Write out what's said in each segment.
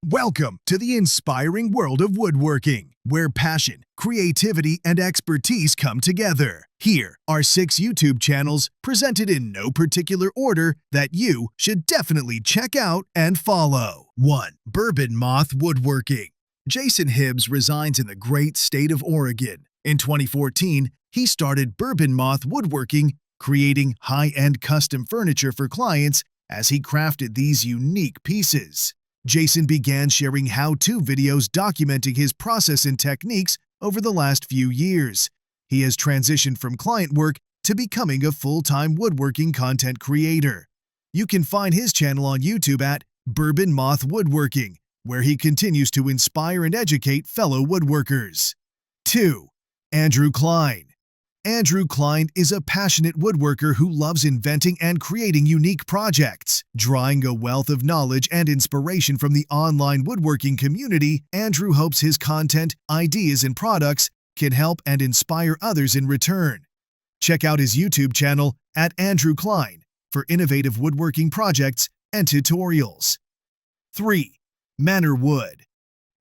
Welcome to the inspiring world of woodworking, where passion, creativity, and expertise come together. Here are 6 YouTube channels presented in no particular order that you should definitely check out and follow. 1. Bourbon Moth Woodworking. Jason Hibbs resides in the great state of Oregon. In 2014, he started Bourbon Moth Woodworking, creating high-end custom furniture for clients as he crafted these unique pieces. Jason began sharing how-to videos documenting his process and techniques over the last few years. He has transitioned from client work to becoming a full-time woodworking content creator. You can find his channel on YouTube at Bourbon Moth Woodworking, where he continues to inspire and educate fellow woodworkers. 2. Andrew Klene. Andrew Klene is a passionate woodworker who loves inventing and creating unique projects. Drawing a wealth of knowledge and inspiration from the online woodworking community, Andrew hopes his content, ideas, and products can help and inspire others in return. Check out his YouTube channel at Andrew Klene for innovative woodworking projects and tutorials. 3. Manorwood.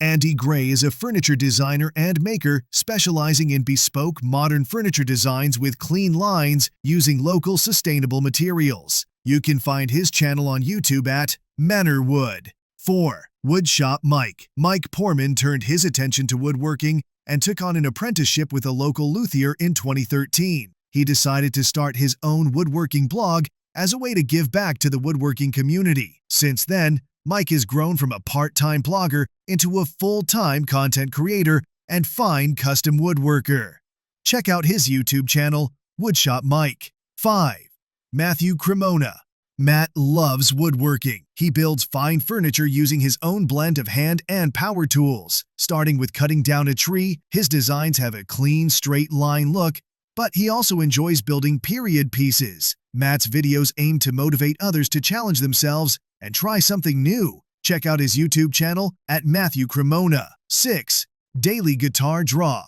Andy Gray is a furniture designer and maker specializing in bespoke modern furniture designs with clean lines using local sustainable materials. You can find his channel on YouTube at Manorwood. 4. Woodshop Mike. Mike Porman turned his attention to woodworking and took on an apprenticeship with a local luthier in 2013. He decided to start his own woodworking blog as a way to give back to the woodworking community. Since then, Mike has grown from a part-time blogger into a full-time content creator and fine custom woodworker. Check out his YouTube channel, Woodshop Mike. 5. Matthew Cremona. Matt loves woodworking. He builds fine furniture using his own blend of hand and power tools. Starting with cutting down a tree, his designs have a clean, straight line look, but he also enjoys building period pieces. Matt's videos aim to motivate others to challenge themselves and try something new. Check out his YouTube channel at Matthew Cremona. 6. Daily Guitar Draw.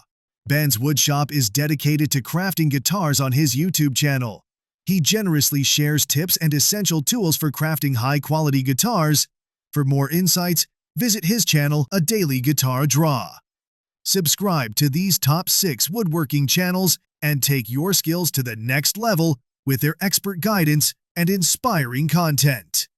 Ben's Woodshop is dedicated to crafting guitars on his YouTube channel. He generously shares tips and essential tools for crafting high-quality guitars. For more insights, visit his channel, A Daily Guitar Draw. Subscribe to these top 6 woodworking channels and take your skills to the next level with their expert guidance and inspiring content.